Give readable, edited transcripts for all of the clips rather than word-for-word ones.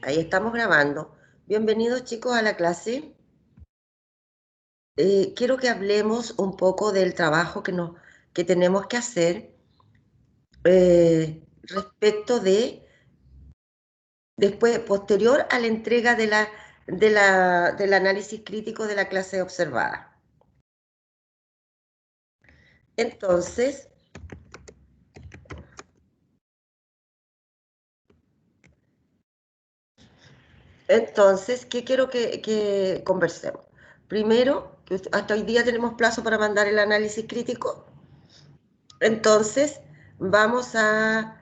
Ahí estamos grabando. Bienvenidos chicos a la clase. Quiero que hablemos un poco del trabajo que tenemos que hacer respecto después, posterior a la entrega del análisis crítico de la clase observada. Entonces, ¿qué quiero que conversemos? Primero, que hasta hoy día tenemos plazo para mandar el análisis crítico. Entonces, vamos a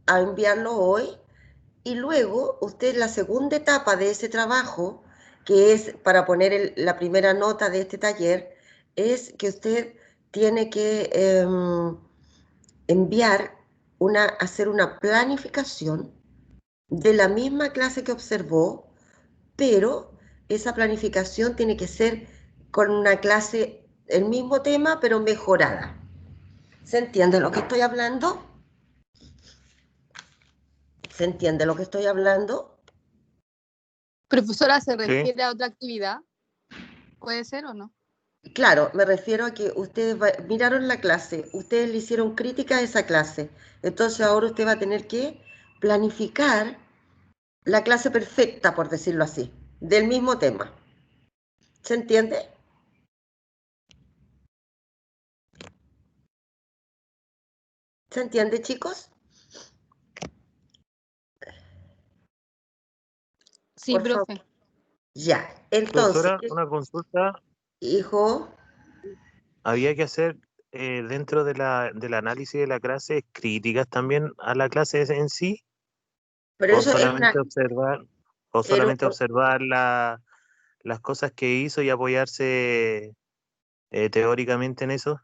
enviarlo hoy y luego usted la segunda etapa de ese trabajo, que es para poner la primera nota de este taller, es que usted tiene que hacer una planificación de la misma clase que observó, pero esa planificación tiene que ser con una clase, el mismo tema, pero mejorada. ¿Se entiende lo que estoy hablando? ¿Se entiende lo que estoy hablando? Profesora, ¿se Sí, refiere a otra actividad? ¿Puede ser o no? Claro, me refiero a que ustedes miraron la clase, ustedes le hicieron crítica a esa clase, entonces ahora usted va a tener que planificar la clase perfecta, por decirlo así, del mismo tema. ¿Se entiende? ¿Se entiende, chicos? Sí, Por favor. profe. Ya, entonces, profesora, una consulta. hijo, Había que hacer dentro del análisis de la clase críticas también a la clase en sí, pero o eso es solamente observar, era, las cosas que hizo y apoyarse teóricamente en eso.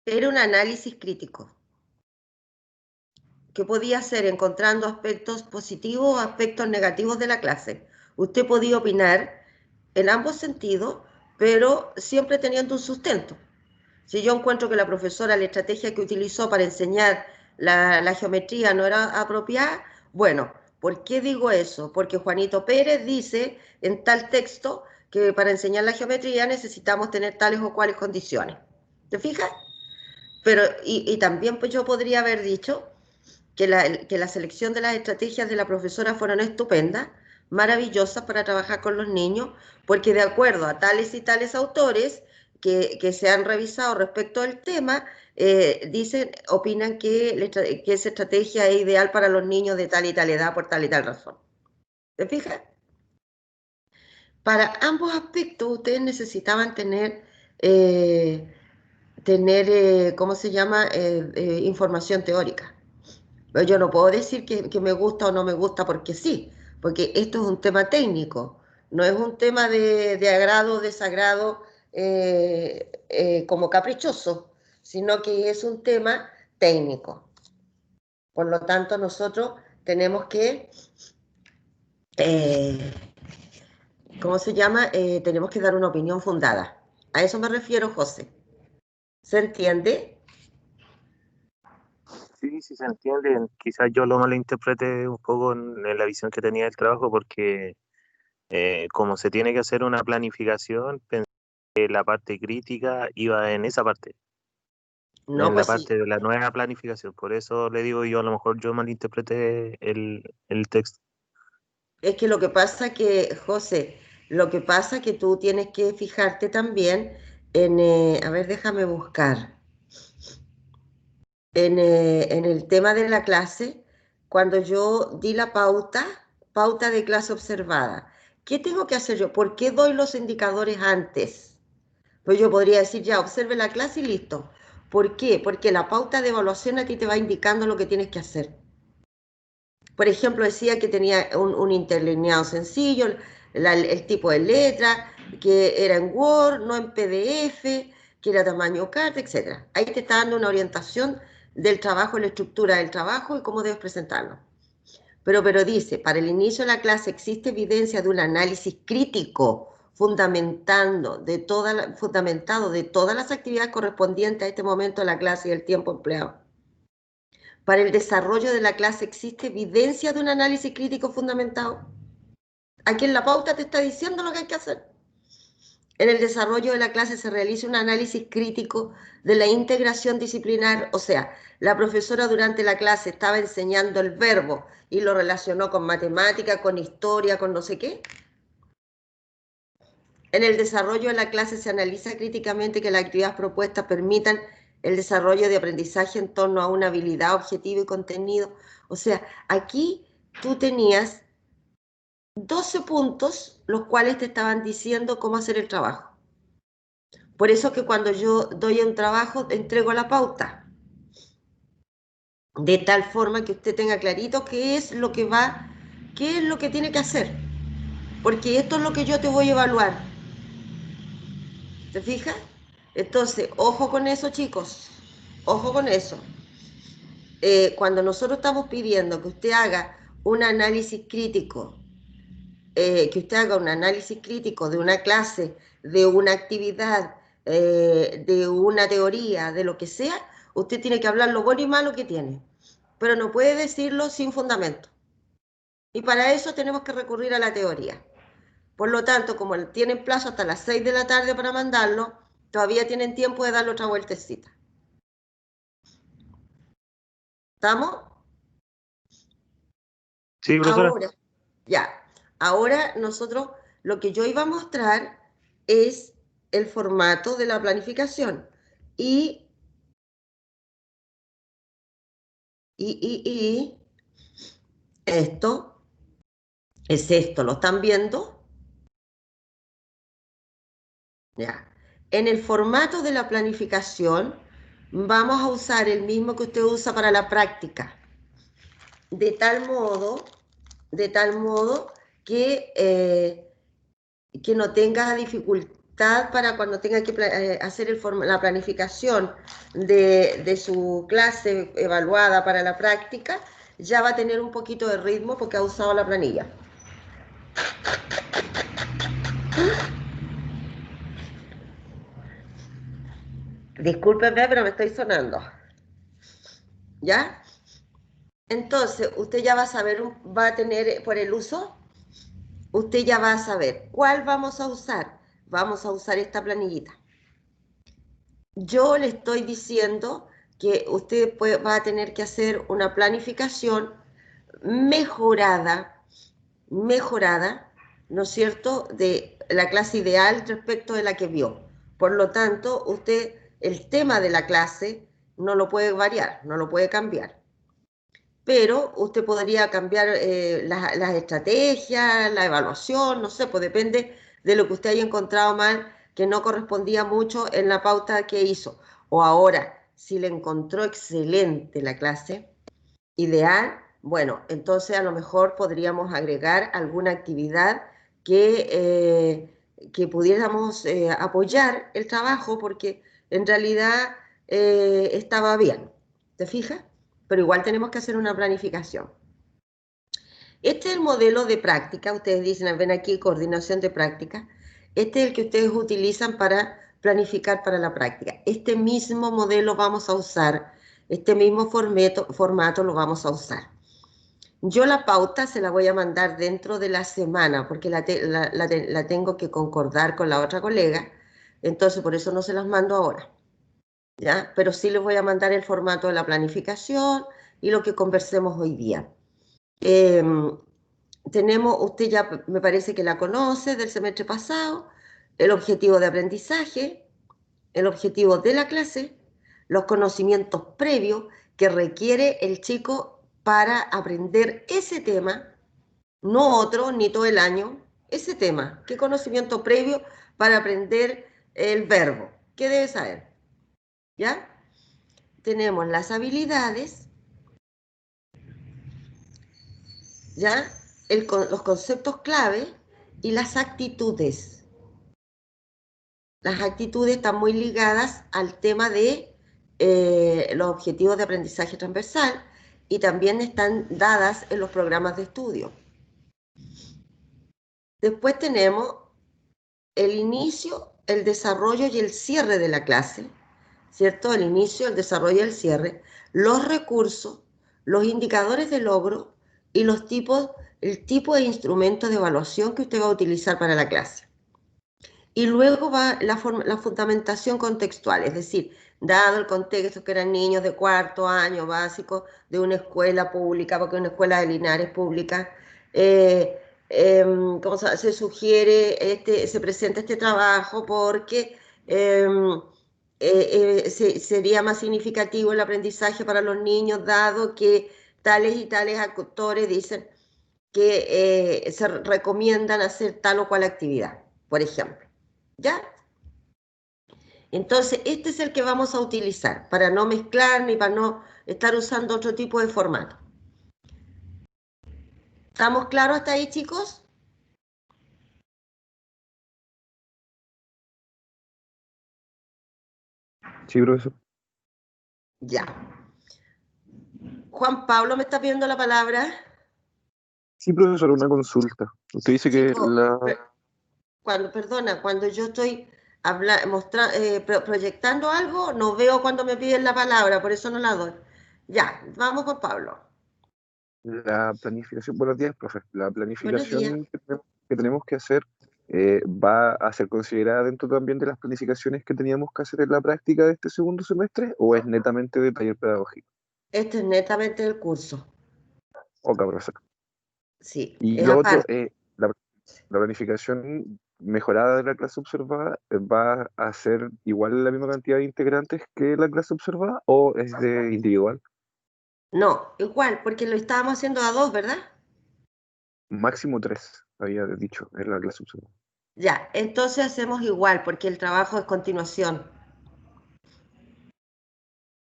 era un análisis crítico que podía hacer encontrando aspectos positivos o aspectos negativos de la clase. Usted podía opinar en ambos sentidos, pero siempre teniendo un sustento. Si yo encuentro que la profesora, la estrategia que utilizó para enseñar la geometría no era apropiada, bueno, ¿por qué digo eso? Porque Juanito Pérez dice en tal texto que para enseñar la geometría necesitamos tener tales o cuales condiciones. ¿Te fijas? Pero, y también pues yo podría haber dicho que la selección de las estrategias de la profesora fueron estupendas, maravillosas para trabajar con los niños, porque de acuerdo a tales y tales autores que se han revisado respecto al tema, opinan que esa estrategia es ideal para los niños de tal y tal edad por tal y tal razón. ¿Te fijas? Para ambos aspectos ustedes necesitaban ¿cómo se llama? Información teórica. Pero yo no puedo decir que me gusta o no me gusta porque sí, porque esto es un tema técnico, no es un tema de agrado o desagrado como caprichoso, sino que es un tema técnico. Por lo tanto, nosotros tenemos que, eh, ¿cómo se llama? Tenemos que dar una opinión fundada. A eso me refiero, José. ¿Se entiende? Sí, sí se entiende. Quizás yo lo malinterpreté un poco en la visión que tenía del trabajo, porque como se tiene que hacer una planificación, pensé que la parte crítica iba en esa parte, No, en la pues sí. parte de la nueva planificación. Por eso le digo yo, a lo mejor yo malinterpreté el texto. Es que lo que pasa que, José, lo que pasa que tú tienes que fijarte también a ver, déjame buscar, en el tema de la clase, cuando yo di la pauta de clase observada. ¿Qué tengo que hacer yo? ¿Por qué doy los indicadores antes? Pues yo podría decir, ya, observe la clase y listo. ¿Por qué? Porque la pauta de evaluación a ti te va indicando lo que tienes que hacer. Por ejemplo, decía que tenía un interlineado sencillo, el tipo de letra, que era en Word, no en PDF, que era tamaño carta, etc. Ahí te está dando una orientación del trabajo, la estructura del trabajo y cómo debes presentarlo. Pero dice, para el inicio de la clase existe evidencia de un análisis crítico fundamentado de todas las actividades correspondientes a este momento de la clase y el tiempo empleado para el desarrollo de la clase existe evidencia de un análisis crítico fundamentado. Aquí en la pauta te está diciendo lo que hay que hacer. En el desarrollo de la clase se realiza un análisis crítico de la integración disciplinar, o sea, la profesora durante la clase estaba enseñando el verbo y lo relacionó con matemática, con historia, con no sé qué. En el desarrollo de la clase se analiza críticamente que las actividades propuestas permitan el desarrollo de aprendizaje en torno a una habilidad, objetivo y contenido. O sea, aquí tú tenías 12 puntos los cuales te estaban diciendo cómo hacer el trabajo. Por eso que cuando yo doy un trabajo, entrego la pauta. De tal forma que usted tenga clarito qué es lo que va, qué es lo que tiene que hacer. Porque esto es lo que yo te voy a evaluar. ¿Te fijas? Entonces, ojo con eso, chicos. Ojo con eso. Cuando nosotros estamos pidiendo que usted haga un análisis crítico, de una clase, de una actividad, de una teoría, de lo que sea, usted tiene que hablar lo bueno y malo que tiene, pero no puede decirlo sin fundamento. Y para eso tenemos que recurrir a la teoría. Por lo tanto, como tienen plazo hasta las 6 de la tarde para mandarlo, todavía tienen tiempo de darle otra vueltecita. ¿Estamos? Sí, profesora. Ahora, ya. Ahora nosotros, lo que yo iba a mostrar es el formato de la planificación. Y esto es esto, ¿lo están viendo? Ya. En el formato de la planificación vamos a usar el mismo que usted usa para la práctica. De tal modo que no tenga dificultad para cuando tenga que hacer la planificación de su clase evaluada para la práctica, ya va a tener un poquito de ritmo porque ha usado la planilla. Discúlpenme, pero me estoy sonando. ¿Ya? Entonces, usted ya va a saber, va a tener por el uso, usted ya va a saber cuál vamos a usar. Vamos a usar esta planillita. Yo le estoy diciendo que usted va a tener que hacer una planificación mejorada, ¿no es cierto?, de la clase ideal respecto de la que vio. Por lo tanto, usted, el tema de la clase no lo puede variar, no lo puede cambiar. Pero usted podría cambiar las estrategias, la evaluación, no sé, pues depende de lo que usted haya encontrado mal que no correspondía mucho en la pauta que hizo. O ahora, si le encontró excelente la clase, ideal, bueno, entonces a lo mejor podríamos agregar alguna actividad que pudiéramos apoyar el trabajo porque en realidad estaba bien. ¿Te fijas? Pero igual tenemos que hacer una planificación. Este es el modelo de práctica, ustedes dicen, ven aquí, coordinación de práctica. Este es el que ustedes utilizan para planificar para la práctica. Este mismo modelo vamos a usar, este mismo formato lo vamos a usar. Yo la pauta se la voy a mandar dentro de la semana, porque la tengo que concordar con la otra colega, entonces por eso no se las mando ahora. ¿Ya? Pero sí les voy a mandar el formato de la planificación y lo que conversemos hoy día. Usted ya me parece que la conoce del semestre pasado, el objetivo de aprendizaje, el objetivo de la clase, los conocimientos previos que requiere el chico para aprender ese tema, no otro, ni todo el año, ese tema. ¿Qué conocimiento previo para aprender el verbo? ¿Qué debe saber? ¿Ya? Tenemos las habilidades, ¿ya? Los conceptos clave y las actitudes. Las actitudes están muy ligadas al tema de los objetivos de aprendizaje transversal y también están dadas en los programas de estudio. Después tenemos el inicio, el desarrollo y el cierre de la clase, ¿cierto? El inicio, el desarrollo y el cierre, los recursos, los indicadores de logro y el tipo de instrumento de evaluación que usted va a utilizar para la clase. Y luego va la fundamentación contextual, es decir, dado el contexto que eran niños de cuarto año básico de una escuela pública, porque una escuela de Linares pública, se sugiere, se presenta este trabajo porque sería más significativo el aprendizaje para los niños, dado que tales y tales actores dicen que se recomiendan hacer tal o cual actividad, por ejemplo. ¿Ya? Entonces, este es el que vamos a utilizar para no mezclar ni para no estar usando otro tipo de formato. ¿Estamos claros hasta ahí, chicos? Sí, profesor. Ya. Juan Pablo, ¿me está pidiendo la palabra? Sí, profesor, una consulta. Usted dice que Chico, la... cuando yo estoy proyectando algo, no veo cuando me piden la palabra, por eso no la doy. Ya, vamos con Pablo. La planificación, buenos días, profe. La Buenos días. planificación que tenemos que hacer va a ser considerada dentro también de las planificaciones que teníamos que hacer en la práctica de este segundo semestre, o es netamente de taller pedagógico. Esto es netamente del curso. Ok, profesor. Sí, Y es lo otro, aparte. la planificación mejorada de la clase observada va a ser igual la misma cantidad de integrantes que la clase observada, o es de individual. No, igual, porque lo estábamos haciendo a dos, ¿verdad? Máximo 3, había dicho, en la clase observada. Ya, entonces hacemos igual, porque el trabajo es continuación.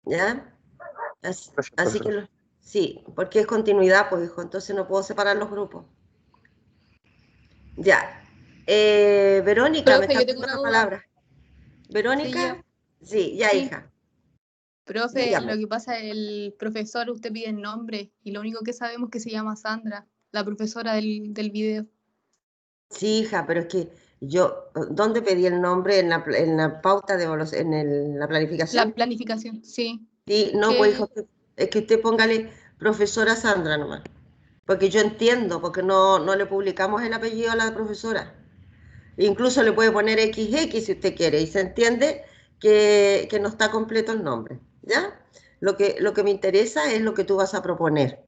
¿Ya? Gracias, Así profesor. que sí, porque es continuidad, pues hijo, entonces no puedo separar los grupos. Ya. Verónica, me Profe, está yo tengo pidiendo una la duda. palabra. Sí, yo. ¿Verónica? Sí, ya, Sí. hija. Profe, lo Dígame. que pasa es el profesor, usted pide el nombre y lo único que sabemos es que se llama Sandra, la profesora del video. Sí, hija, pero es que yo, ¿dónde pedí el nombre? En la pauta de evaluación, la La planificación. planificación, sí. Sí, no, pues Que hijo, es que usted póngale profesora Sandra nomás. Porque yo entiendo, porque no le publicamos el apellido a la profesora. Incluso le puede poner XX si usted quiere, y se entiende que no está completo el nombre. ¿Ya? Lo que me interesa es lo que tú vas a proponer.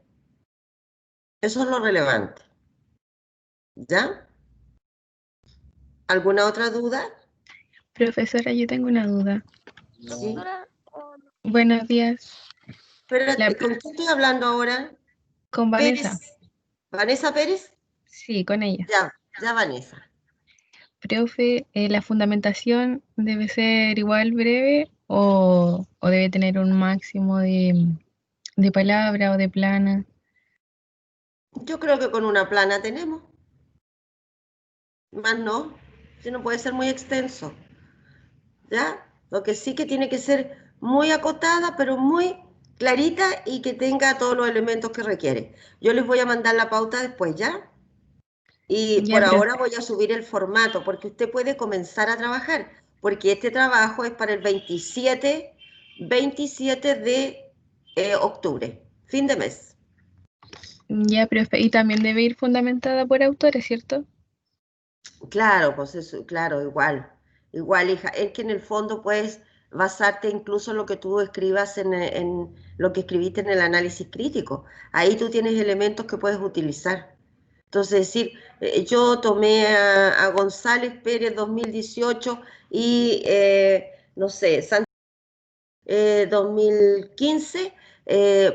Eso es lo relevante. ¿Ya? ¿Alguna otra duda? Profesora, yo tengo una duda. Sí. Buenos días. Espérate, ¿con quién estoy hablando ahora? Con Vanessa. Pérez. ¿Vanessa Pérez? Sí, con ella. Ya Vanessa. Profe, ¿la fundamentación debe ser igual breve o debe tener un máximo de palabra o de plana? Yo creo que con una plana tenemos. Más no. Si no puede ser muy extenso. ¿Ya? Lo que sí que tiene que ser muy acotada, pero muy clarita y que tenga todos los elementos que requiere. Yo les voy a mandar la pauta después, ¿ya? Y Ya, por profe. ahora voy a subir el formato, porque usted puede comenzar a trabajar, porque este trabajo es para el 27 de octubre, fin de mes. Ya, profe. Y también debe ir fundamentada por autores, ¿cierto? Claro, pues eso, claro, igual, hija, es que en el fondo puedes basarte incluso en lo que tú escribas en lo que escribiste en el análisis crítico. Ahí tú tienes elementos que puedes utilizar. Entonces, decir, yo tomé a González Pérez 2018 y, no sé, 2015,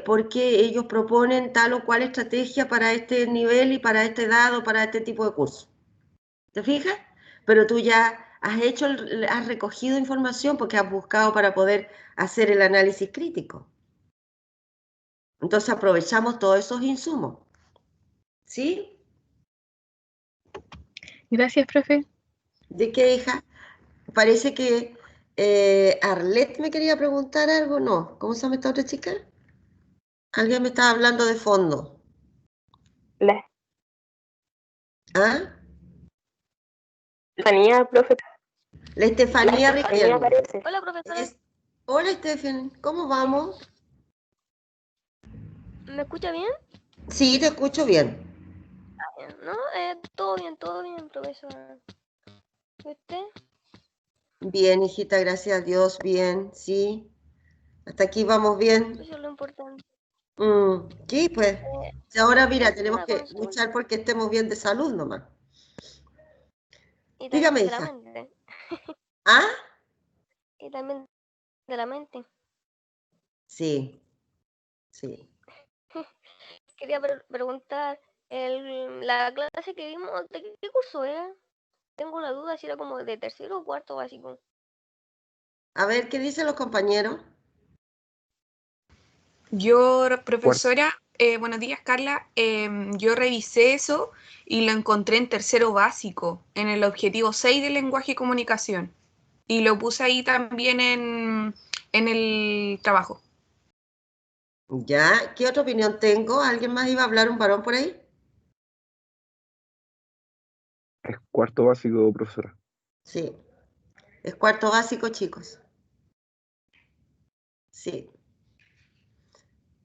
porque ellos proponen tal o cual estrategia para este nivel y para este dado, para este tipo de curso. ¿Te fijas? Pero tú ya has recogido información porque has buscado para poder hacer el análisis crítico. Entonces aprovechamos todos esos insumos. ¿Sí? Gracias, profe. ¿De qué, hija? Parece que Arlet me quería preguntar algo, ¿no? ¿Cómo se llama esta otra chica? Alguien me estaba hablando de fondo. La ¿Ah? Estefanía, profe. La Estefanía Riquelme. Parece. Hola, profesora. Hola, Stephen, ¿cómo vamos? ¿Me escucha bien? Sí, te escucho bien. ¿No? Todo bien, profesor. ¿Y usted? Bien, hijita, gracias a Dios, bien, sí. Hasta aquí vamos bien. Eso es lo importante. Sí, pues. Eh, Ahora, quería mira, hacer tenemos una que consulta. luchar porque estemos bien de salud nomás. Y Dígame, también de la hija. mente. ¿Ah? Y también de la mente. Sí, sí. Quería preguntar, la clase que vimos, ¿de qué curso era? Tengo la duda si era como de tercero o cuarto básico. A ver, ¿qué dicen los compañeros? Yo, Cuarto. profesora, buenos días, Carla. Yo revisé eso y lo encontré en tercero básico, en el objetivo 6 de lenguaje y comunicación. Y lo puse ahí también en el trabajo. Ya, ¿qué otra opinión tengo? ¿Alguien más iba a hablar, un varón por ahí? Es cuarto básico, profesora. Sí, es cuarto básico, chicos. Sí,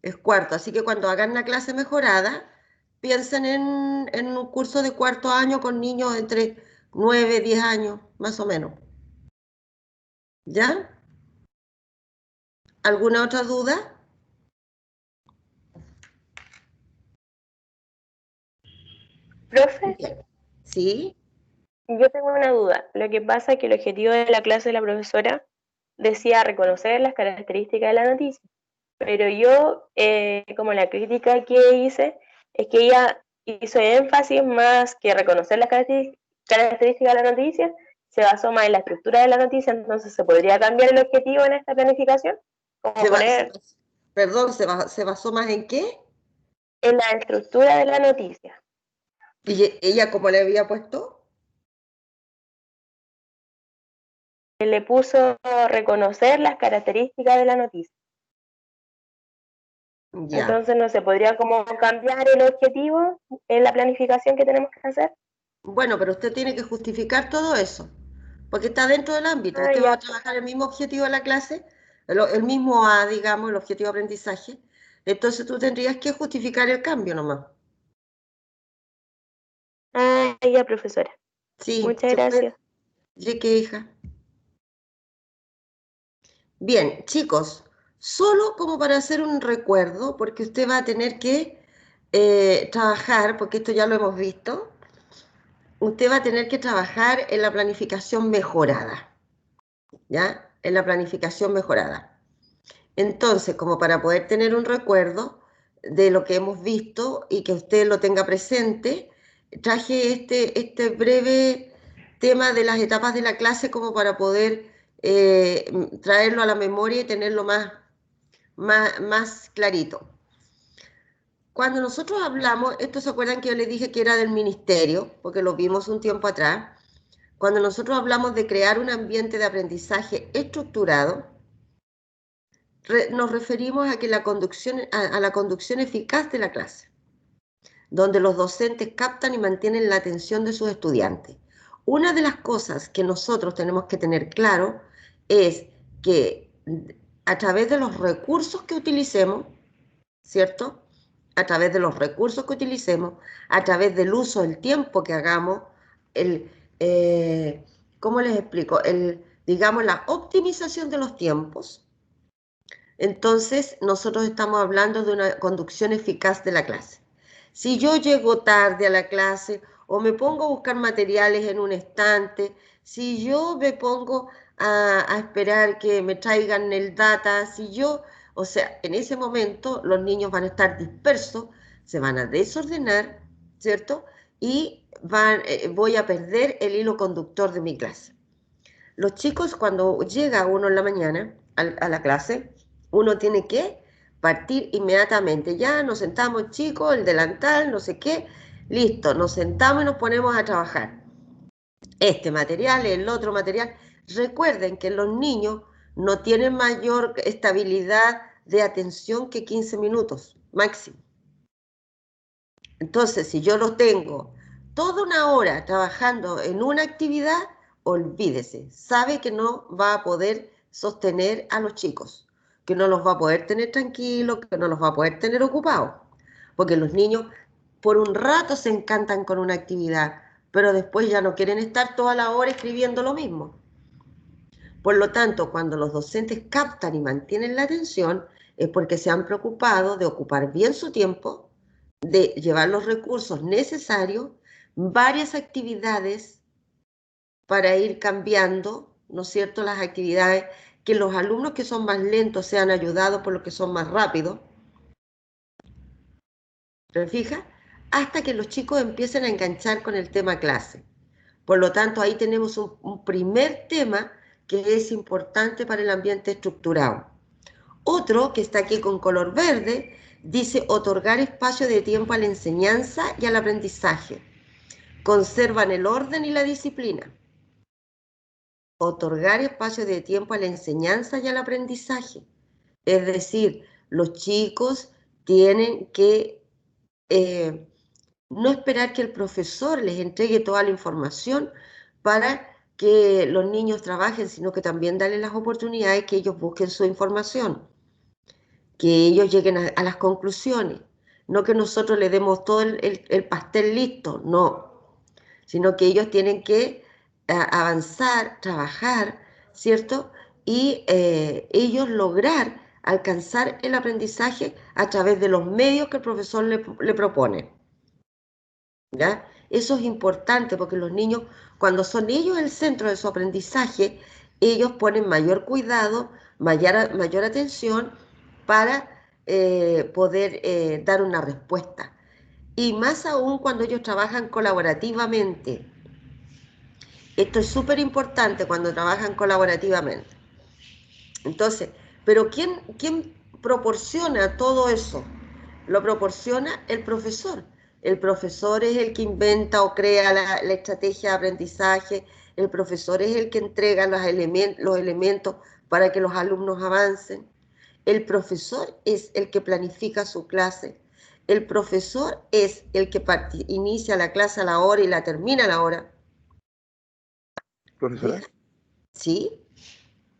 es cuarto. Así que cuando hagan la clase mejorada, piensen en un curso de cuarto año con niños entre 9, 10 años, más o menos. ¿Ya? ¿Alguna otra duda? Profe, Bien. ¿Sí? yo tengo una duda. Lo que pasa es que el objetivo de la clase de la profesora decía reconocer las características de la noticia, pero yo, como la crítica que hice, es que ella hizo énfasis más que reconocer las características de la noticia, se basó más en la estructura de la noticia, entonces se podría cambiar el objetivo en esta planificación, como poner Perdón, ¿se basó más en qué? en la estructura de la noticia. ¿Y ella cómo le había puesto? Le puso reconocer las características de la noticia. Ya. Entonces no se podría como cambiar el objetivo en la planificación que tenemos que hacer. Bueno, pero usted tiene que justificar todo eso, porque está dentro del ámbito. Usted va a Ya, trabajar el mismo objetivo de la clase, el mismo A, digamos, el objetivo de aprendizaje. Entonces tú tendrías que justificar el cambio nomás. ya, profesora. Sí, Muchas se puede. gracias. ¿Y qué, hija? Bien, chicos, solo como para hacer un recuerdo, porque usted va a tener que trabajar, porque esto ya lo hemos visto, usted va a tener que trabajar en la planificación mejorada, ¿ya? En la planificación mejorada. Entonces, como para poder tener un recuerdo de lo que hemos visto y que usted lo tenga presente, traje este breve tema de las etapas de la clase como para poder traerlo a la memoria y tenerlo más clarito. Cuando nosotros hablamos, esto se acuerdan que yo les dije que era del ministerio, porque lo vimos un tiempo atrás, cuando nosotros hablamos de crear un ambiente de aprendizaje estructurado, nos referimos a, que a la conducción eficaz de la clase, donde los docentes captan y mantienen la atención de sus estudiantes. Una de las cosas que nosotros tenemos que tener claro es que a través de los recursos que utilicemos, ¿cierto? A través de los recursos que utilicemos, a través del uso del tiempo que hagamos, ¿cómo les explico? Digamos, la optimización de los tiempos. Entonces, nosotros estamos hablando de una conducción eficaz de la clase. Si yo llego tarde a la clase o me pongo a buscar materiales en un estante, si yo me pongo a esperar que me traigan el data, o sea, en ese momento los niños van a estar dispersos, se van a desordenar, ¿cierto? Y voy a perder el hilo conductor de mi clase. Los chicos, cuando llega uno en la mañana a la clase, uno tiene que partir inmediatamente. Ya nos sentamos, chicos, el delantal, no sé qué, listo, nos sentamos y nos ponemos a trabajar. Este material, el otro material. Recuerden que los niños no tienen mayor estabilidad de atención que 15 minutos máximo. Entonces, si yo lo tengo toda una hora trabajando en una actividad, olvídese, sabe que no va a poder sostener a los chicos, que no los va a poder tener tranquilos, que no los va a poder tener ocupados. porque los niños por un rato se encantan con una actividad, pero después ya no quieren estar toda la hora escribiendo lo mismo. Por lo tanto, cuando los docentes captan y mantienen la atención, es porque se han preocupado de ocupar bien su tiempo, de llevar los recursos necesarios, varias actividades para ir cambiando, ¿no es cierto?, las actividades, que los alumnos que son más lentos sean ayudados por los que son más rápidos. ¿Te fijas? Hasta que los chicos empiecen a enganchar con el tema clase. Por lo tanto, ahí tenemos un primer tema que es importante para el ambiente estructurado. Otro, que está aquí con color verde, dice otorgar espacio de tiempo a la enseñanza y al aprendizaje. Conservan el orden y la disciplina. Otorgar espacio de tiempo a la enseñanza y al aprendizaje. Es decir, los chicos tienen que no esperar que el profesor les entregue toda la información para que los niños trabajen, sino que también darles las oportunidades que ellos busquen su información, que ellos lleguen a las conclusiones, no que nosotros les demos todo el pastel listo, no, sino que ellos tienen que avanzar, trabajar, ¿cierto? Y ellos lograr alcanzar el aprendizaje a través de los medios que el profesor le propone. ¿Ya? Eso es importante porque los niños, cuando son ellos el centro de su aprendizaje, ellos ponen mayor cuidado, mayor atención para poder dar una respuesta. Y más aún cuando ellos trabajan colaborativamente. Esto es súper importante cuando trabajan colaborativamente. Entonces, pero ¿quién proporciona todo eso? Lo proporciona el profesor. El profesor es el que inventa o crea la estrategia de aprendizaje. El profesor es el que entrega los elementos para que los alumnos avancen. El profesor es el que planifica su clase. El profesor es el que inicia la clase a la hora y la termina a la hora. Profesora, ¿Sí?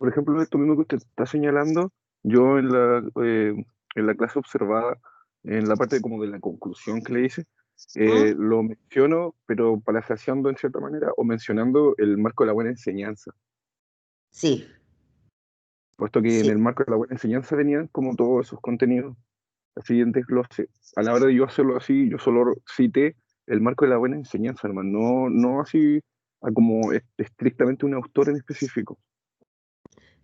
por ejemplo, esto mismo que usted está señalando, yo en la clase observada, en la parte como de la conclusión que le hice, lo menciono, pero parafraseando en cierta manera, o mencionando el marco de la buena enseñanza. Sí. Puesto que en Sí. el marco de la buena enseñanza venían como todos esos contenidos. El siguiente desglose. A la hora de yo hacerlo así, yo solo cité el marco de la buena enseñanza, hermano, no así a como estrictamente un autor en específico.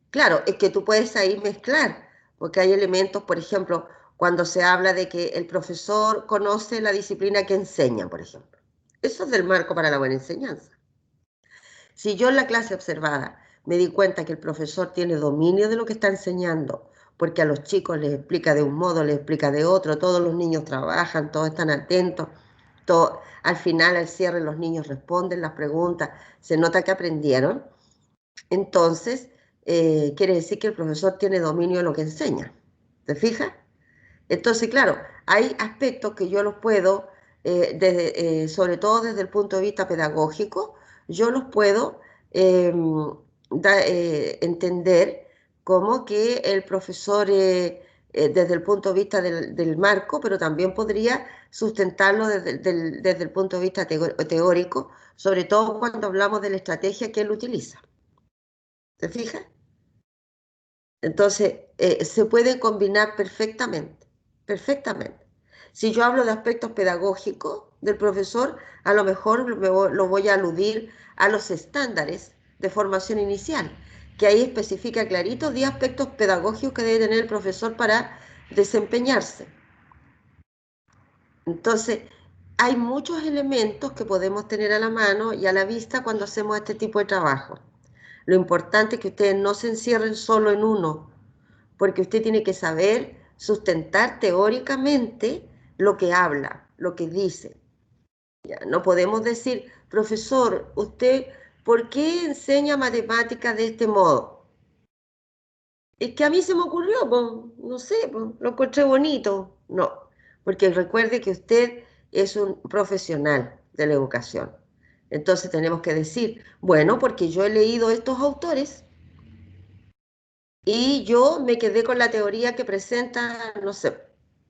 Claro, es que tú puedes ahí mezclar, porque hay elementos, por ejemplo, cuando se habla de que el profesor conoce la disciplina que enseña, por ejemplo. Eso es del marco para la buena enseñanza. Si yo en la clase observada me di cuenta que el profesor tiene dominio de lo que está enseñando, porque a los chicos les explica de un modo, les explica de otro, todos los niños trabajan, todos están atentos, al final, al cierre, los niños responden las preguntas, se nota que aprendieron, entonces quiere decir que el profesor tiene dominio de lo que enseña. ¿Te fijas? Entonces, claro, hay aspectos que yo los puedo, sobre todo desde el punto de vista pedagógico, yo los puedo entender como que el profesor, desde el punto de vista del marco, pero también podría sustentarlo desde el punto de vista teórico, sobre todo cuando hablamos de la estrategia que él utiliza. ¿Te fijas? Entonces, se puede combinar perfectamente, perfectamente. Si yo hablo de aspectos pedagógicos del profesor, a lo mejor lo voy a aludir a los estándares de formación inicial, que ahí especifica clarito 10 aspectos pedagógicos que debe tener el profesor para desempeñarse. Entonces, hay muchos elementos que podemos tener a la mano y a la vista cuando hacemos este tipo de trabajo. Lo importante es que ustedes no se encierren solo en uno, porque usted tiene que saber sustentar teóricamente lo que habla, lo que dice. Ya, no podemos decir, profesor, ¿usted por qué enseña matemáticas de este modo? Es que a mí se me ocurrió, no sé, lo encontré bonito. No, porque recuerde que usted es un profesional de la educación. Entonces tenemos que decir, bueno, porque yo he leído estos autores y yo me quedé con la teoría que presenta, no sé,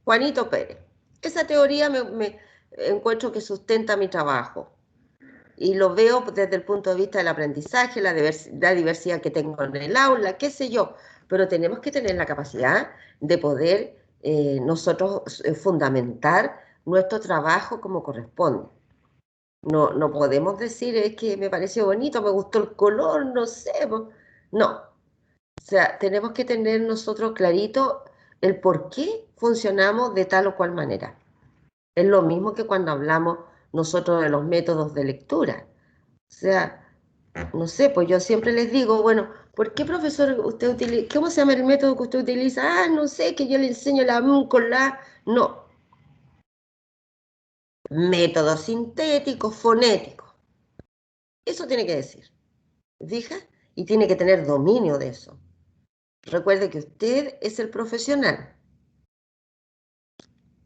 Juanito Pérez. Esa teoría me encuentro que sustenta mi trabajo. Y lo veo desde el punto de vista del aprendizaje, la diversidad que tengo en el aula, qué sé yo. Pero tenemos que tener la capacidad de poder nosotros fundamentar nuestro trabajo como corresponde. No podemos decir, es que me pareció bonito, me gustó el color, no sé. No. O sea, tenemos que tener nosotros clarito el por qué funcionamos de tal o cual manera. Es lo mismo que cuando hablamos nosotros de los métodos de lectura. O sea, no sé, pues yo siempre les digo, bueno, ¿por qué, profesor, usted utiliza, cómo se llama el método que usted utiliza? Ah, no sé, que yo le enseño la M con la... No. Método sintético, fonético. Eso tiene que decir. ¿Fija? Y tiene que tener dominio de eso. Recuerde que usted es el profesional.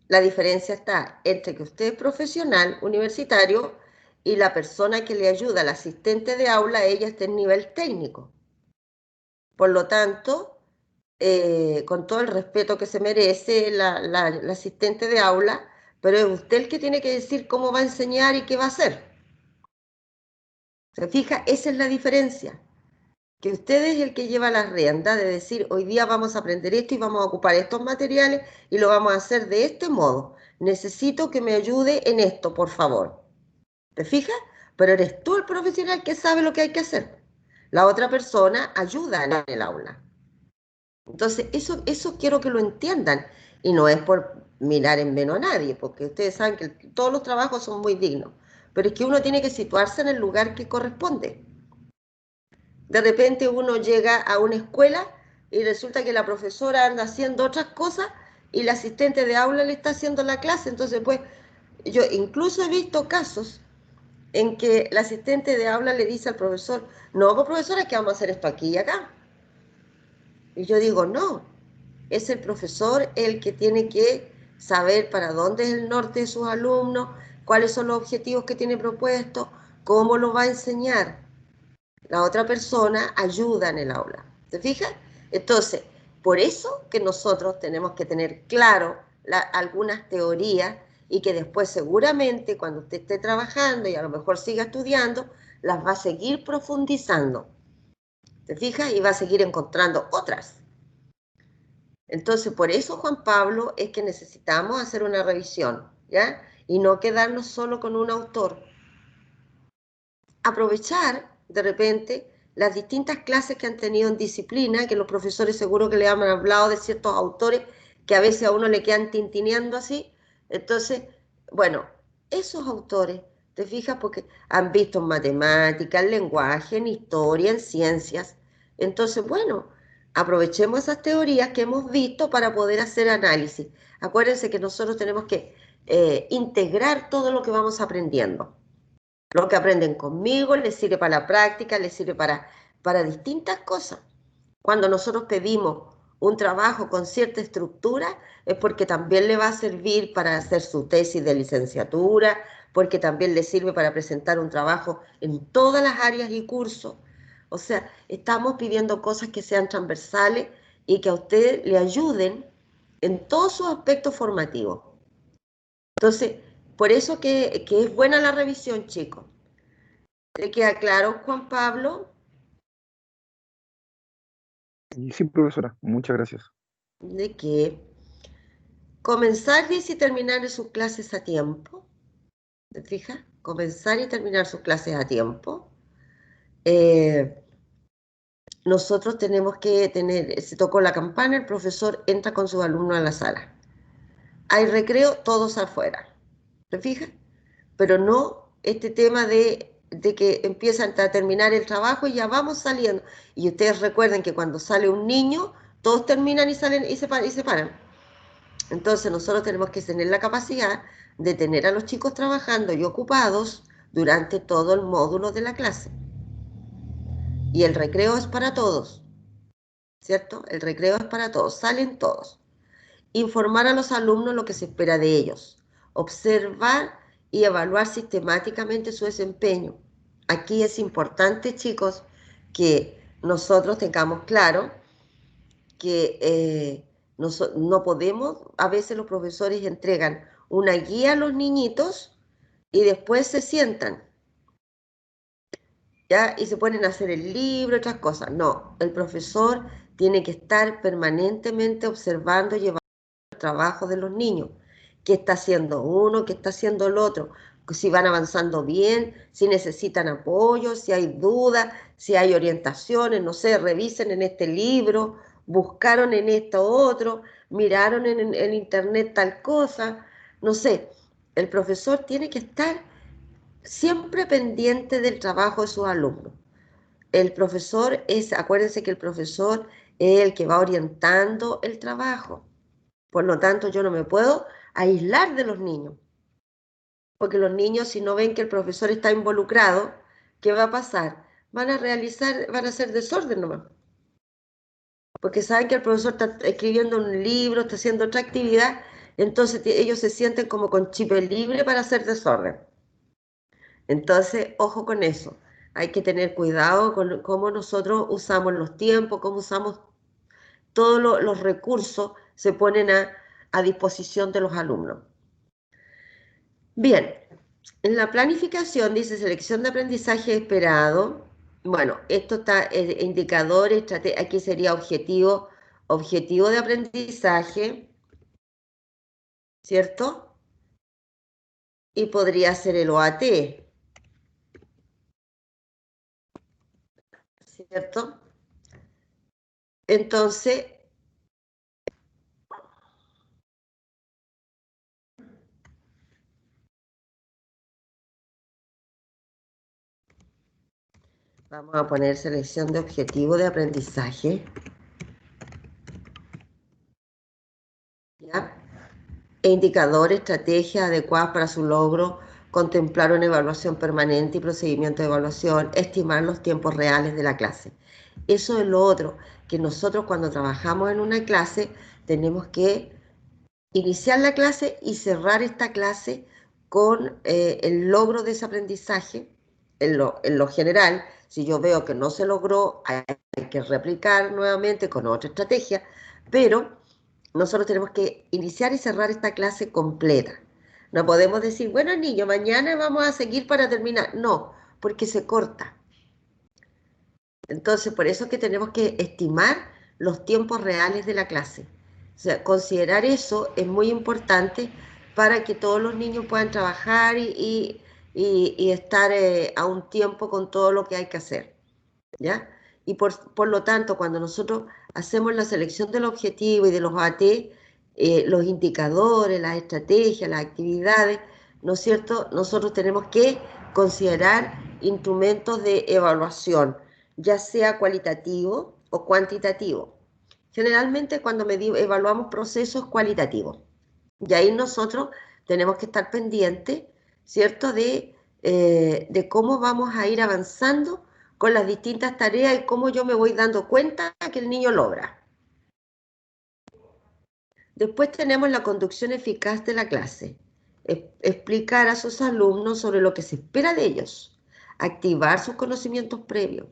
La diferencia está entre que usted es profesional, universitario, y la persona que le ayuda, el asistente de aula, ella está en nivel técnico. Por lo tanto, con todo el respeto que se merece la asistente de aula, pero es usted el que tiene que decir cómo va a enseñar y qué va a hacer. ¿Se fija? Esa es la diferencia. Que usted es el que lleva la rienda de decir, hoy día vamos a aprender esto y vamos a ocupar estos materiales y lo vamos a hacer de este modo. Necesito que me ayude en esto, por favor. ¿Te fijas? Pero eres tú el profesional que sabe lo que hay que hacer. La otra persona ayuda en el aula. Entonces, eso quiero que lo entiendan. Y no es por mirar en menos a nadie, porque ustedes saben que todos los trabajos son muy dignos. Pero es que uno tiene que situarse en el lugar que corresponde. De repente uno llega a una escuela y resulta que la profesora anda haciendo otras cosas y la asistente de aula le está haciendo la clase. Entonces, pues, yo incluso he visto casos en que la asistente de aula le dice al profesor, no, pues profesora, es que vamos a hacer esto aquí y acá. Y yo digo, no, es el profesor el que tiene que saber para dónde es el norte de sus alumnos, cuáles son los objetivos que tiene propuestos, cómo lo va a enseñar. La otra persona ayuda en el aula. ¿Te fijas? Entonces, por eso que nosotros tenemos que tener claro algunas teorías y que después seguramente cuando usted esté trabajando y a lo mejor siga estudiando, las va a seguir profundizando. ¿Te fijas? Y va a seguir encontrando otras. Entonces, por eso, Juan Pablo, es que necesitamos hacer una revisión, ¿ya? Y no quedarnos solo con un autor. Aprovechar, de repente, las distintas clases que han tenido en disciplina, que los profesores seguro que le han hablado de ciertos autores que a veces a uno le quedan tintineando así. Entonces, bueno, esos autores, te fijas, porque han visto en matemáticas, en lenguaje, en historia, en ciencias. Entonces, bueno, aprovechemos esas teorías que hemos visto para poder hacer análisis. Acuérdense que nosotros tenemos que integrar todo lo que vamos aprendiendo. Lo que aprenden conmigo les sirve para la práctica, les sirve para distintas cosas. Cuando nosotros pedimos un trabajo con cierta estructura, es porque también le va a servir para hacer su tesis de licenciatura, porque también le sirve para presentar un trabajo en todas las áreas y cursos. O sea, estamos pidiendo cosas que sean transversales y que a usted le ayuden en todos sus aspectos formativos. Entonces, por eso que es buena la revisión, chicos. ¿Te queda claro, Juan Pablo? Y sí, profesora, muchas gracias. De que comenzar y terminar sus clases a tiempo. ¿Te fijas? Comenzar y terminar sus clases a tiempo. Nosotros tenemos que tener, se tocó la campana, el profesor entra con sus alumnos a la sala. Hay recreo, todos afuera. ¿Te fijas? Pero no este tema de que empiezan a terminar el trabajo y ya vamos saliendo. Y ustedes recuerden que cuando sale un niño, todos terminan y salen y se paran. Entonces nosotros tenemos que tener la capacidad de tener a los chicos trabajando y ocupados durante todo el módulo de la clase. Y el recreo es para todos, ¿cierto? El recreo es para todos, salen todos. Informar a los alumnos lo que se espera de ellos. Observar y evaluar sistemáticamente su desempeño. Aquí es importante, chicos, que nosotros tengamos claro que no podemos, a veces los profesores entregan una guía a los niñitos y después se sientan, ¿ya? Y se ponen a hacer el libro, otras cosas. No, el profesor tiene que estar permanentemente observando y llevando el trabajo de los niños. ¿Qué está haciendo uno? ¿Qué está haciendo el otro? Si van avanzando bien, si necesitan apoyo, si hay dudas, si hay orientaciones, no sé, revisen en este libro, buscaron en esto otro, miraron en internet tal cosa, no sé. El profesor tiene que estar siempre pendiente del trabajo de sus alumnos. El profesor es, acuérdense que el profesor es el que va orientando el trabajo. Por lo tanto, yo no me puedo aislar de los niños. Porque los niños, si no ven que el profesor está involucrado, ¿qué va a pasar? Van a hacer desorden nomás. Porque saben que el profesor está escribiendo un libro, está haciendo otra actividad, entonces ellos se sienten como con chip libre para hacer desorden. Entonces, ojo con eso. Hay que tener cuidado con cómo nosotros usamos los tiempos, cómo usamos todos los recursos, se ponen a disposición de los alumnos. Bien, en la planificación dice selección de aprendizaje esperado. Bueno, esto está indicadores, estrategia, aquí sería objetivo de aprendizaje, ¿cierto? Y podría ser el OAT, ¿cierto? Entonces, vamos a poner selección de objetivo de aprendizaje. ¿Ya? E indicadores, estrategias adecuadas para su logro, contemplar una evaluación permanente y procedimiento de evaluación, estimar los tiempos reales de la clase. Eso es lo otro, que nosotros cuando trabajamos en una clase tenemos que iniciar la clase y cerrar esta clase con el logro de ese aprendizaje en lo general. Si yo veo que no se logró, hay que replicar nuevamente con otra estrategia, pero nosotros tenemos que iniciar y cerrar esta clase completa. No podemos decir, bueno, niños, mañana vamos a seguir para terminar. No, porque se corta. Entonces, por eso es que tenemos que estimar los tiempos reales de la clase. O sea, considerar eso es muy importante para que todos los niños puedan trabajar y estar a un tiempo con todo lo que hay que hacer, ¿ya? Y por lo tanto, cuando nosotros hacemos la selección del objetivo y de los AT, los indicadores, las estrategias, las actividades, ¿no es cierto? Nosotros tenemos que considerar instrumentos de evaluación, ya sea cualitativo o cuantitativo. Generalmente cuando evaluamos procesos cualitativos, y ahí nosotros tenemos que estar pendientes, ¿cierto?, de cómo vamos a ir avanzando con las distintas tareas y cómo yo me voy dando cuenta que el niño logra. Después tenemos la conducción eficaz de la clase. Explicar a sus alumnos sobre lo que se espera de ellos. Activar sus conocimientos previos.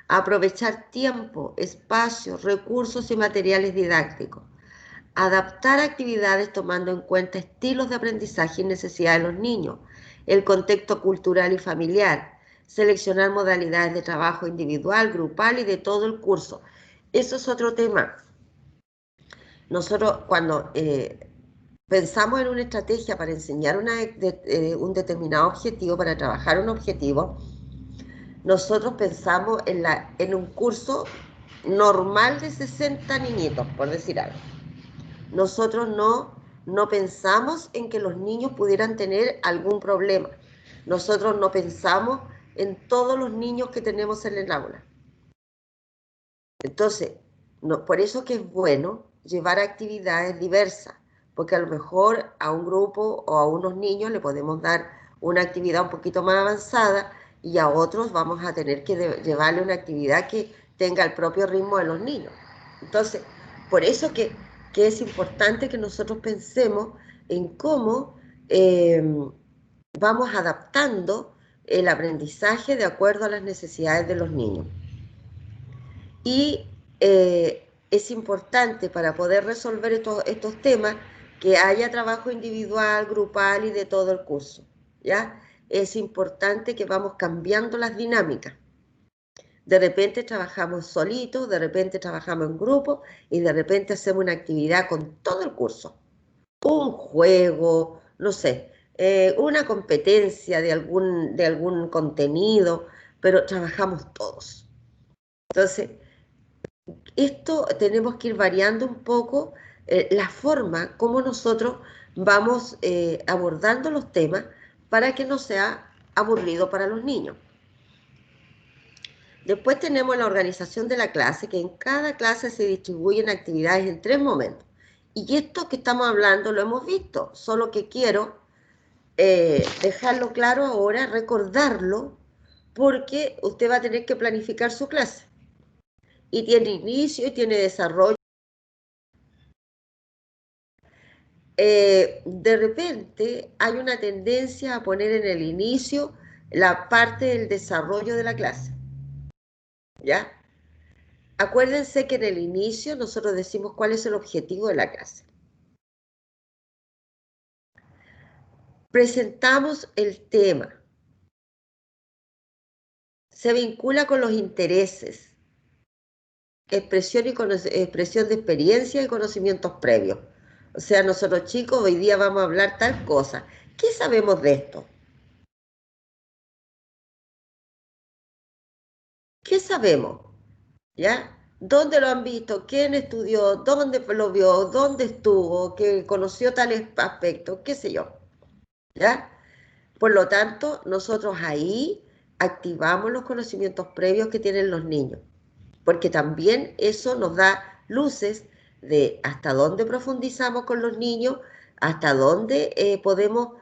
Aprovechar tiempo, espacio, recursos y materiales didácticos. Adaptar actividades tomando en cuenta estilos de aprendizaje y necesidades de los niños. El contexto cultural y familiar. Seleccionar modalidades de trabajo individual, grupal y de todo el curso. Eso es otro tema. Nosotros cuando pensamos en una estrategia para enseñar un determinado objetivo, para trabajar un objetivo, nosotros pensamos en un curso normal de 60 niñitos, por decir algo. Nosotros no pensamos en que los niños pudieran tener algún problema. Nosotros no pensamos en todos los niños que tenemos en el aula. Entonces, por eso que es bueno llevar actividades diversas, porque a lo mejor a un grupo o a unos niños le podemos dar una actividad un poquito más avanzada y a otros vamos a tener que llevarle una actividad que tenga el propio ritmo de los niños. Entonces, por eso que es importante que nosotros pensemos en cómo vamos adaptando el aprendizaje de acuerdo a las necesidades de los niños. Y es importante para poder resolver estos temas que haya trabajo individual, grupal y de todo el curso, ¿ya? Es importante que vamos cambiando las dinámicas. De repente trabajamos solitos, de repente trabajamos en grupo y de repente hacemos una actividad con todo el curso. Un juego, no sé, una competencia de algún contenido, pero trabajamos todos. Entonces, esto tenemos que ir variando un poco la forma como nosotros vamos abordando los temas para que no sea aburrido para los niños. Después tenemos la organización de la clase, que en cada clase se distribuyen actividades en 3 momentos. Y esto que estamos hablando lo hemos visto, solo que quiero dejarlo claro ahora, recordarlo, porque usted va a tener que planificar su clase. Y tiene inicio y tiene desarrollo. De repente hay una tendencia a poner en el inicio la parte del desarrollo de la clase. ¿Ya? Acuérdense que en el inicio nosotros decimos cuál es el objetivo de la clase. Presentamos el tema. Se vincula con los intereses, expresión de experiencia y conocimientos previos. O sea, nosotros chicos hoy día vamos a hablar tal cosa. ¿Qué sabemos de esto? ¿Qué sabemos? ¿Ya? ¿Dónde lo han visto? ¿Quién estudió? ¿Dónde lo vio? ¿Dónde estuvo? ¿Que conoció tales aspectos? ¿Qué sé yo? ¿Ya? Por lo tanto, nosotros ahí activamos los conocimientos previos que tienen los niños, porque también eso nos da luces de hasta dónde profundizamos con los niños, hasta dónde podemos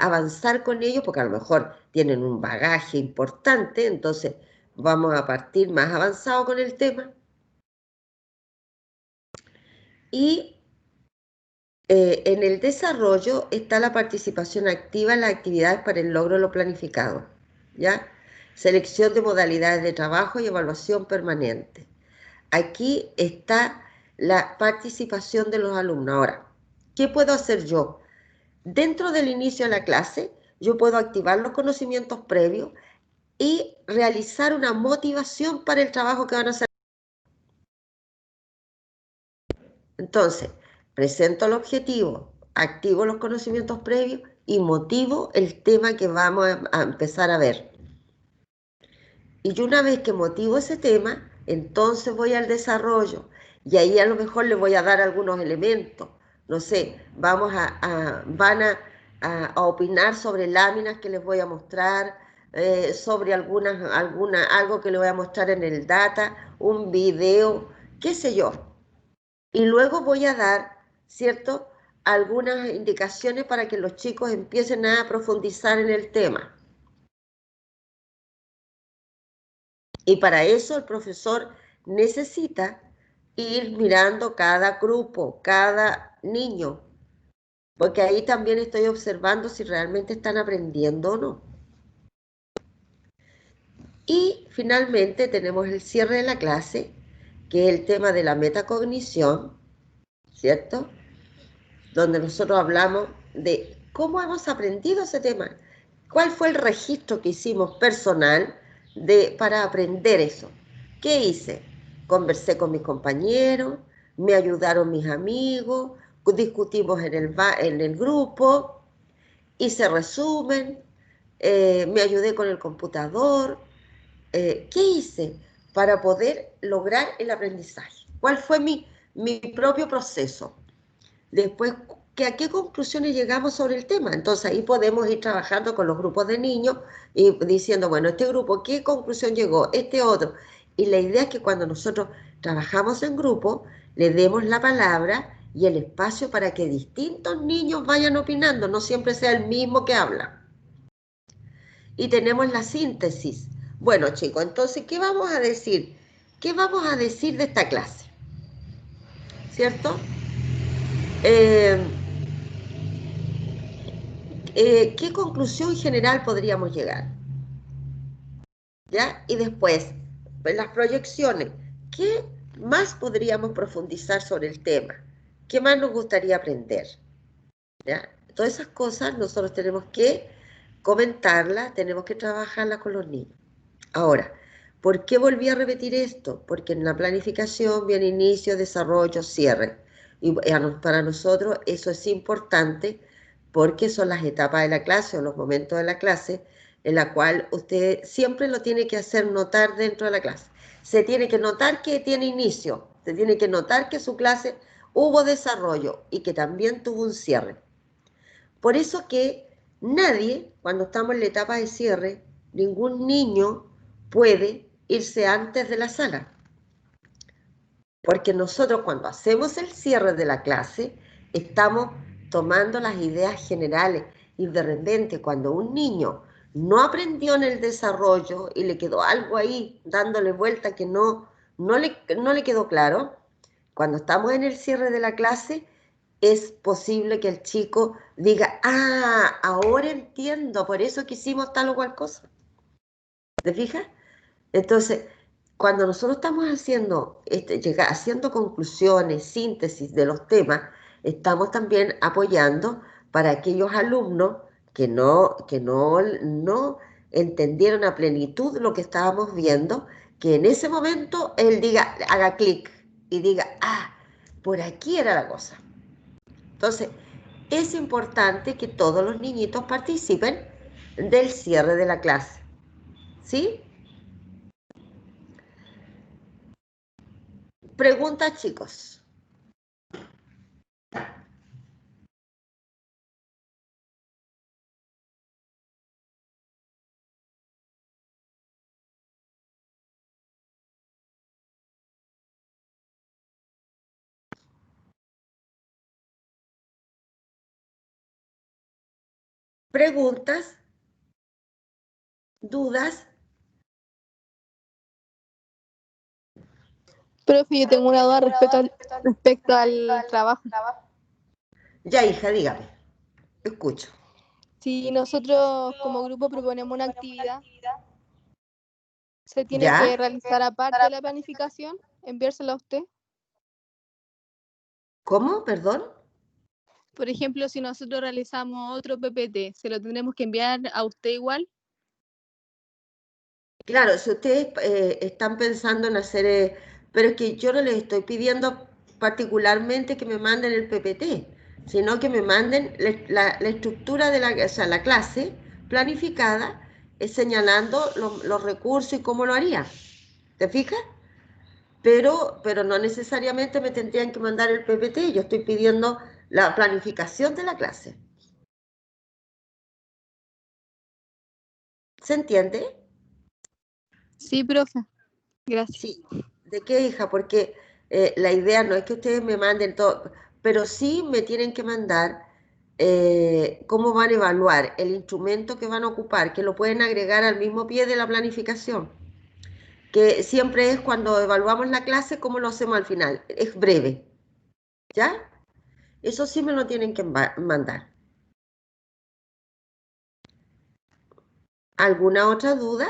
avanzar con ellos, porque a lo mejor tienen un bagaje importante, entonces vamos a partir más avanzado con el tema. Y en el desarrollo está la participación activa en las actividades para el logro de lo planificado, ¿ya? Selección de modalidades de trabajo y evaluación permanente. Aquí está la participación de los alumnos. Ahora, ¿qué puedo hacer yo? Dentro del inicio de la clase, yo puedo activar los conocimientos previos y realizar una motivación para el trabajo que van a hacer. Entonces, presento el objetivo, activo los conocimientos previos y motivo el tema que vamos a empezar a ver. Y una vez que motivo ese tema, entonces voy al desarrollo y ahí a lo mejor le voy a dar algunos elementos. No sé, van a opinar sobre láminas que les voy a mostrar, sobre algo que les voy a mostrar en el data, un video, qué sé yo. Y luego voy a dar, ¿cierto?, algunas indicaciones para que los chicos empiecen a profundizar en el tema. Y para eso el profesor necesita ir mirando cada grupo, cada niño, porque ahí también estoy observando si realmente están aprendiendo o no. Y finalmente tenemos el cierre de la clase, que es el tema de la metacognición, ¿cierto?, donde nosotros hablamos de cómo hemos aprendido ese tema, cuál fue el registro que hicimos personal para aprender eso. ¿Qué hice? Conversé con mis compañeros, me ayudaron mis amigos, discutimos en el grupo, hice resumen, me ayudé con el computador. ¿Qué hice para poder lograr el aprendizaje? ¿Cuál fue mi propio proceso? Después, ¿a qué conclusiones llegamos sobre el tema? Entonces ahí podemos ir trabajando con los grupos de niños y diciendo, bueno, este grupo, ¿qué conclusión llegó? Este otro. Y la idea es que cuando nosotros trabajamos en grupo, le demos la palabra y el espacio para que distintos niños vayan opinando, no siempre sea el mismo que habla. Y tenemos la síntesis. Bueno, chicos, entonces, ¿qué vamos a decir? ¿Qué vamos a decir de esta clase? ¿Cierto? ¿Qué conclusión general podríamos llegar? ¿Ya? Y después, las proyecciones. ¿Qué más podríamos profundizar sobre el tema? ¿Qué más nos gustaría aprender? ¿Ya? Todas esas cosas nosotros tenemos que comentarlas, tenemos que trabajarlas con los niños. Ahora, ¿por qué volví a repetir esto? Porque en la planificación viene inicio, desarrollo, cierre. Y para nosotros eso es importante porque son las etapas de la clase o los momentos de la clase en la cual usted siempre lo tiene que hacer notar dentro de la clase. Se tiene que notar que tiene inicio, se tiene que notar que su clase hubo desarrollo y que también tuvo un cierre. Por eso que nadie, cuando estamos en la etapa de cierre, ningún niño puede irse antes de la sala. Porque nosotros cuando hacemos el cierre de la clase, estamos tomando las ideas generales y de repente cuando un niño no aprendió en el desarrollo y le quedó algo ahí dándole vuelta que no le quedó claro, cuando estamos en el cierre de la clase, es posible que el chico diga, ah, ahora entiendo, por eso que hicimos tal o cual cosa. ¿Te fijas? Entonces, cuando nosotros estamos haciendo conclusiones, síntesis de los temas, estamos también apoyando para aquellos alumnos que no entendieron a plenitud lo que estábamos viendo, que en ese momento él diga, haga clic y diga, ah, por aquí era la cosa. Entonces, es importante que todos los niñitos participen del cierre de la clase. ¿Sí? Preguntas, chicos. Preguntas, dudas. Profe, yo tengo una duda respecto al trabajo. Ya, hija, dígame. Escucho. Si nosotros como grupo proponemos una actividad, ¿se tiene ¿Ya? que realizar aparte de la planificación? ¿Enviársela a usted? ¿Cómo? ¿Perdón? Por ejemplo, si nosotros realizamos otro PPT, ¿se lo tendremos que enviar a usted igual? Claro, si ustedes están pensando en hacer, pero es que yo no les estoy pidiendo particularmente que me manden el PPT, sino que me manden la estructura de la clase planificada, señalando los recursos y cómo lo haría. ¿Te fijas? Pero no necesariamente me tendrían que mandar el PPT, yo estoy pidiendo la planificación de la clase. ¿Se entiende? Sí, profe. Gracias. Sí. ¿De qué, hija? Porque la idea no es que ustedes me manden todo, pero sí me tienen que mandar cómo van a evaluar el instrumento que van a ocupar, que lo pueden agregar al mismo pie de la planificación, que siempre es cuando evaluamos la clase, cómo lo hacemos al final. Es breve. ¿Ya? Eso sí me lo tienen que mandar. ¿Alguna otra duda?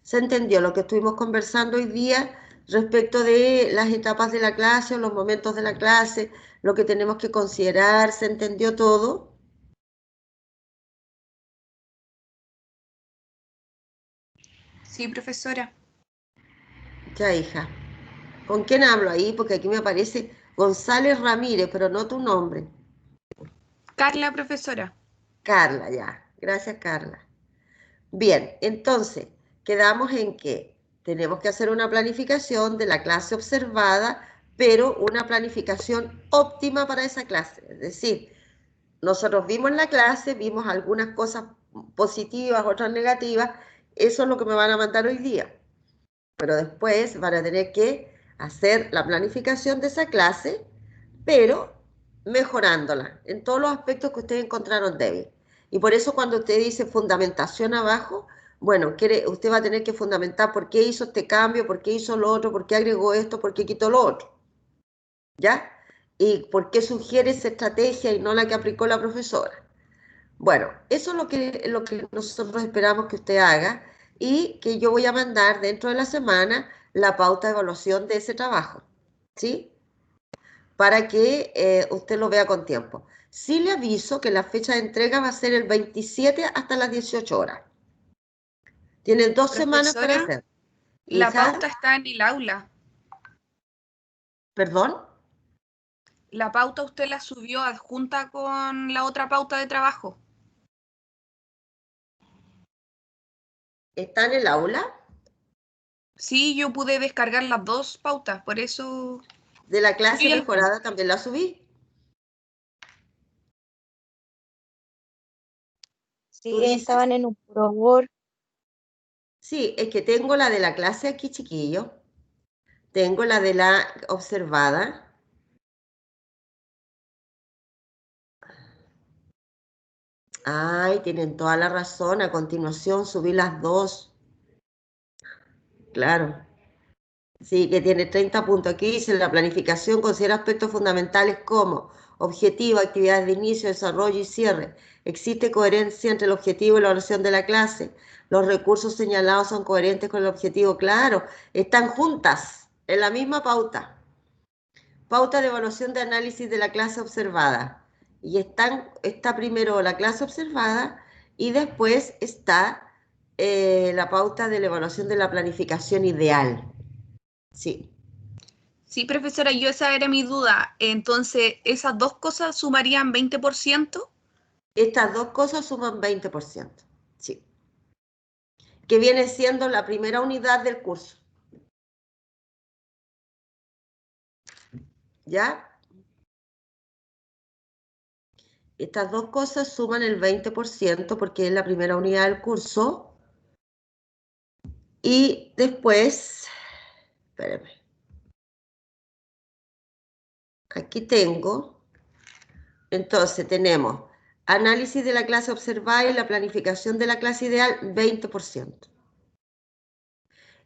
¿Se entendió lo que estuvimos conversando hoy día respecto de las etapas de la clase o los momentos de la clase, lo que tenemos que considerar? ¿Se entendió todo? Sí, profesora. Ya, hija. ¿Con quién hablo ahí? Porque aquí me aparece González Ramírez, pero no tu nombre. Carla, profesora. Carla, ya. Gracias, Carla. Bien, entonces, quedamos en que tenemos que hacer una planificación de la clase observada, pero una planificación óptima para esa clase. Es decir, nosotros vimos la clase, vimos algunas cosas positivas, otras negativas, eso es lo que me van a mandar hoy día. Pero después van a tener que hacer la planificación de esa clase, pero mejorándola en todos los aspectos que ustedes encontraron débil. Y por eso cuando usted dice fundamentación abajo, bueno, usted va a tener que fundamentar por qué hizo este cambio, por qué hizo lo otro, por qué agregó esto, por qué quitó lo otro. ¿Ya? Y por qué sugiere esa estrategia y no la que aplicó la profesora. Bueno, eso es lo que nosotros esperamos que usted haga y que yo voy a mandar dentro de la semana la pauta de evaluación de ese trabajo, ¿sí? Para que usted lo vea con tiempo. Sí le aviso que la fecha de entrega va a ser el 27 hasta las 18 horas. Tiene 2 semanas para Profesora, hacer. la Hija, pauta está en el aula. ¿perdón? La pauta usted la subió adjunta con la otra pauta de trabajo. ¿Está en el aula? Sí, yo pude descargar las dos pautas, por eso... De la clase Sí, mejorada también la subí. ¿Tú Sí, dices? estaban en un puro Word. Sí, es que tengo la de la clase aquí, chiquillo. Tengo la de la observada. Ay, tienen toda la razón. A continuación subí las dos. Claro. Sí, que tiene 30 puntos. Aquí dice, la planificación considera aspectos fundamentales como objetivo, actividades de inicio, desarrollo y cierre. Existe coherencia entre el objetivo y la evaluación de la clase. Los recursos señalados son coherentes con el objetivo. Claro, están juntas en la misma pauta. Pauta de evaluación de análisis de la clase observada. Y está primero la clase observada y después está la pauta de la evaluación de la planificación ideal. Sí. Sí, profesora, yo esa era mi duda. Entonces, ¿esas dos cosas sumarían 20%? Estas dos cosas suman 20%. Sí. Que viene siendo la primera unidad del curso. ¿Ya? Estas dos cosas suman el 20% porque es la primera unidad del curso. Y después, espérenme. Aquí tengo. Entonces tenemos análisis de la clase observada y la planificación de la clase ideal, 20%.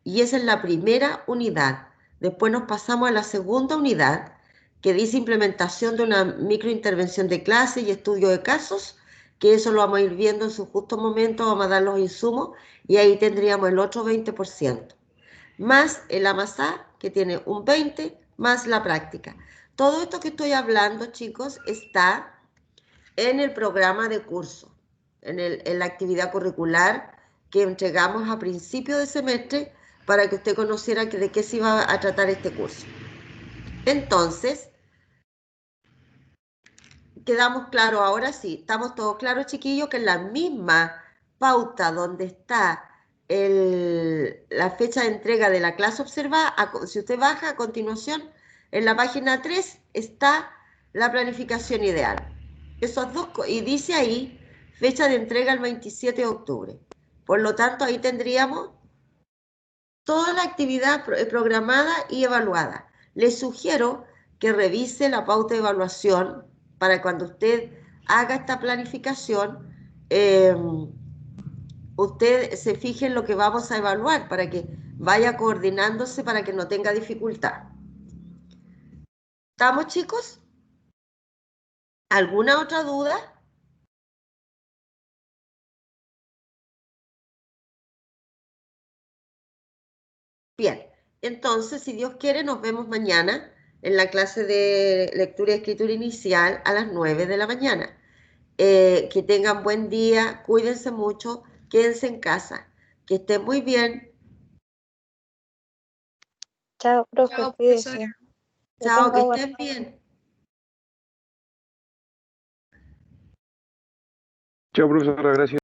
Y esa es la primera unidad. Después nos pasamos a la segunda unidad, que dice implementación de una microintervención de clase y estudio de casos, que eso lo vamos a ir viendo en su justo momento, vamos a dar los insumos y ahí tendríamos el otro 20%. Más el AMASA, que tiene un 20%, más la práctica. Todo esto que estoy hablando, chicos, está en el programa de curso, en la actividad curricular que entregamos a principio de semestre para que usted conociera de qué se iba a tratar este curso. Entonces, quedamos claros, ahora sí, estamos todos claros, chiquillos, que en la misma pauta donde está la fecha de entrega de la clase observada, si usted baja a continuación, en la página 3 está la planificación ideal. Esos dos, y dice ahí, fecha de entrega el 27 de octubre. Por lo tanto, ahí tendríamos toda la actividad programada y evaluada. Les sugiero que revise la pauta de evaluación para cuando usted haga esta planificación, usted se fije en lo que vamos a evaluar para que vaya coordinándose para que no tenga dificultad. ¿Estamos, chicos? ¿Alguna otra duda? Bien, entonces, si Dios quiere, nos vemos mañana en la clase de lectura y escritura inicial a las 9 de la mañana. Que tengan buen día, cuídense mucho, quédense en casa, que estén muy bien. Chao, profe, Chao, cuídese. profesora. Que Chao, que tenga buen estén bien. Chao, profesora, gracias.